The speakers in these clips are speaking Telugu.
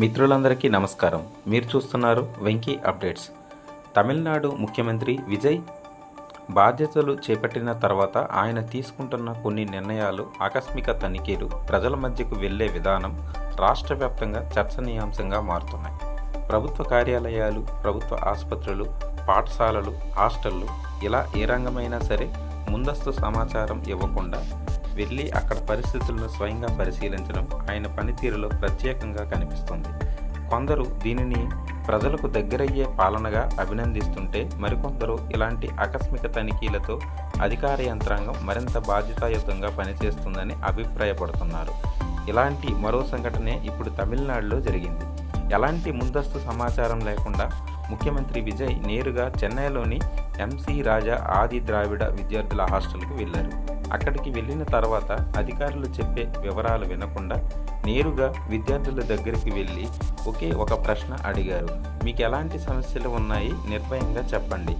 మిత్రులందరికీ నమస్కారం. మీరు చూస్తున్నారు వెంకీ అప్డేట్స్. తమిళనాడు ముఖ్యమంత్రి విజయ్ బాధ్యతలు చేపట్టిన తర్వాత ఆయన తీసుకుంటున్న కొన్ని నిర్ణయాలు, ఆకస్మిక తనిఖీలు, ప్రజల మధ్యకు వెళ్లే విధానం రాష్ట్ర వ్యాప్తంగా చర్చనీయాంశంగా మారుతున్నాయి. ప్రభుత్వ కార్యాలయాలు, ప్రభుత్వ ఆసుపత్రులు, పాఠశాలలు, హాస్టళ్లు ఇలా ఏ రంగమైనా సరే ముందస్తు సమాచారం ఇవ్వకుండా వెళ్ళి అక్కడ పరిస్థితులను స్వయంగా పరిశీలించడం ఆయన పనితీరులో ప్రత్యేకంగా కనిపిస్తుంది. కొందరు దీనిని ప్రజలకు దగ్గరయ్యే పాలనగా అభినందిస్తుంటే, మరికొందరు ఇలాంటి ఆకస్మిక తనిఖీలతో అధికార యంత్రాంగం మరింత బాధ్యతాయుతంగా పనిచేస్తుందని అభిప్రాయపడుతున్నారు. ఇలాంటి మరో సంఘటనే ఇప్పుడు తమిళనాడులో జరిగింది. ఎలాంటి ముందస్తు సమాచారం లేకుండా ముఖ్యమంత్రి విజయ్ నేరుగా చెన్నైలోని ఎంసీ రాజా ఆది ద్రావిడ విద్యార్థుల హాస్టల్కు వెళ్లారు. అక్కడికి వెళ్ళిన తర్వాత అధికారులు చెప్పే వివరాలు వినకుండా నేరుగా విద్యార్థుల దగ్గరికి వెళ్ళి ఒకే ఒక ప్రశ్న అడిగారు. మీకు ఎలాంటి సమస్యలు ఉన్నాయి, నిర్భయంగా చెప్పండి.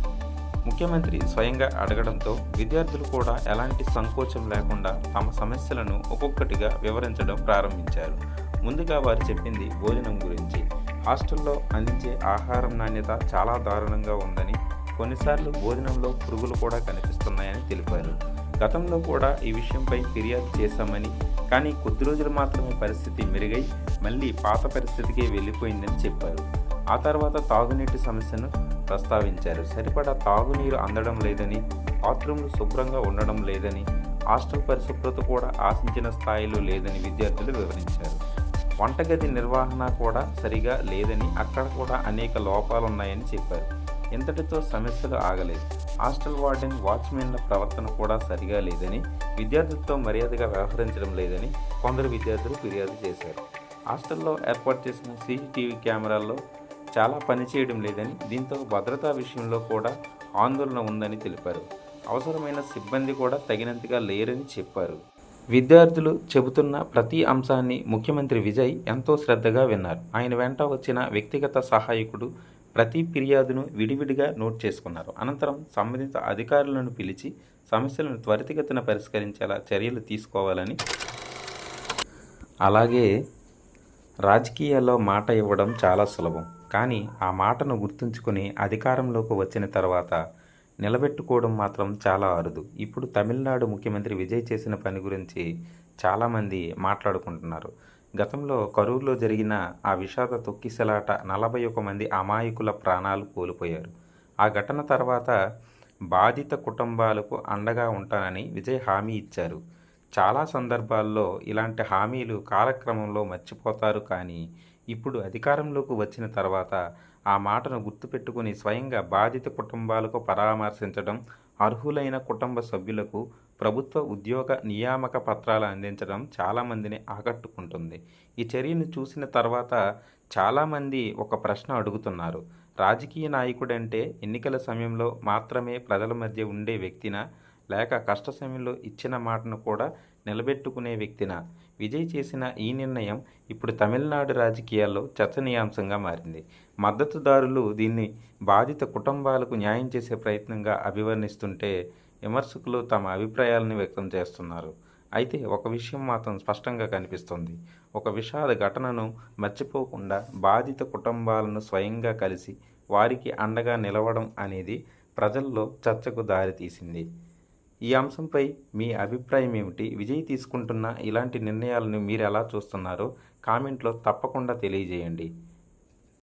ముఖ్యమంత్రి స్వయంగా అడగడంతో విద్యార్థులు కూడా ఎలాంటి సంకోచం లేకుండా తమ సమస్యలను ఒక్కొక్కటిగా వివరించడం ప్రారంభించారు. ముందుగా వారు చెప్పింది భోజనం గురించి. హాస్టల్లో అందించే ఆహారం నాణ్యత చాలా దారుణంగా ఉందని, కొన్నిసార్లు భోజనంలో పురుగులు కూడా కనిపిస్తున్నాయని తెలిపారు. గతంలో కూడా ఈ విషయంపై ఫిర్యాదు చేశామని, కానీ కొద్ది రోజులు మాత్రమే పరిస్థితి మెరుగై మళ్ళీ పాత పరిస్థితికే వెళ్ళిపోయిందని చెప్పారు. ఆ తర్వాత తాగునీటి సమస్యను ప్రస్తావించారు. సరిపడా తాగునీరు అందడం లేదని, బాత్రూంలు శుభ్రంగా ఉండడం లేదని, హాస్టల్ పరిశుభ్రత కూడా ఆశించిన స్థాయిలో లేదని విద్యార్థులు వివరించారు. వంటగది నిర్వహణ కూడా సరిగా లేదని, అక్కడ కూడా అనేక లోపాలున్నాయని చెప్పారు. ఇంతటితో సమస్యలు ఆగలేదు. హాస్టల్ వార్డెన్, వాచ్మెన్ల ప్రవర్తన కూడా సరిగా లేదని, విద్యార్థులతో మర్యాదగా వ్యవహరించడం లేదని కొందరు విద్యార్థులు ఫిర్యాదు చేశారు. హాస్టల్లో ఏర్పాటు చేసిన సీసీటీవీ కెమెరాల్లో చాలా పనిచేయడం లేదని, దీంతో భద్రతా విషయంలో కూడా ఆందోళన ఉందని తెలిపారు. అవసరమైన సిబ్బంది కూడా తగినంతగా లేరని చెప్పారు. విద్యార్థులు చెబుతున్న ప్రతి అంశాన్ని ముఖ్యమంత్రి విజయ్ ఎంతో శ్రద్ధగా విన్నారు. ఆయన వెంట వచ్చిన వ్యక్తిగత సహాయకుడు ప్రతి ఫిర్యాదును విడివిడిగా నోట్ చేసుకున్నారు. అనంతరం సంబంధిత అధికారులను పిలిచి సమస్యలను త్వరితగతిన పరిష్కరించేలా చర్యలు తీసుకోవాలని, అలాగే రాజకీయాల్లో మాట ఇవ్వడం చాలా సులభం, కానీ ఆ మాటను గుర్తుంచుకుని అధికారంలోకి వచ్చిన తర్వాత నిలబెట్టుకోవడం మాత్రం చాలా అరుదు. ఇప్పుడు తమిళనాడు ముఖ్యమంత్రి విజయ్ చేసిన పని గురించి చాలామంది మాట్లాడుకుంటున్నారు. గతంలో కరూరులో జరిగిన ఆ విషాద తొక్కిసలాట 41 మంది అమాయకుల ప్రాణాలు కోల్పోయారు. ఆ ఘటన తర్వాత బాధిత కుటుంబాలకు అండగా ఉంటానని విజయ్ హామీ ఇచ్చారు. చాలా సందర్భాల్లో ఇలాంటి హామీలు కాలక్రమంలో మర్చిపోతారు, కానీ ఇప్పుడు అధికారంలోకి వచ్చిన తర్వాత ఆ మాటను గుర్తుపెట్టుకుని స్వయంగా బాధిత కుటుంబాలకు పరామర్శించడం, అర్హులైన కుటుంబ సభ్యులకు ప్రభుత్వ ఉద్యోగ నియామక పత్రాలు అందించడం చాలామందిని ఆకట్టుకుంటుంది. ఈ చర్యను చూసిన తర్వాత చాలామంది ఒక ప్రశ్న అడుగుతున్నారు. రాజకీయ నాయకుడంటే ఎన్నికల సమయంలో మాత్రమే ప్రజల మధ్య ఉండే వ్యక్తినా, లేక కష్ట సమయంలో ఇచ్చిన మాటను కూడా నిలబెట్టుకునే వ్యక్తినా? విజయ్ చేసిన ఈ నిర్ణయం ఇప్పుడు తమిళనాడు రాజకీయాల్లో చర్చనీయాంశంగా మారింది. మద్దతుదారులు దీన్ని బాధిత కుటుంబాలకు న్యాయం చేసే ప్రయత్నంగా అభివర్ణిస్తుంటే, విమర్శకులు తమ అభిప్రాయాలను వ్యక్తం చేస్తున్నారు. అయితే ఒక విషయం మాత్రం స్పష్టంగా కనిపిస్తుంది. ఒక విషాద ఘటనను మర్చిపోకుండా బాధిత కుటుంబాలను స్వయంగా కలిసి వారికి అండగా నిలవడం అనేది ప్రజల్లో చర్చకు దారితీసింది. ఈ అంశంపై మీ అభిప్రాయం ఏమిటి? విజయ్ తీసుకుంటున్న ఇలాంటి నిర్ణయాలను మీరు ఎలా చూస్తున్నారో కామెంట్లో తప్పకుండా తెలియజేయండి.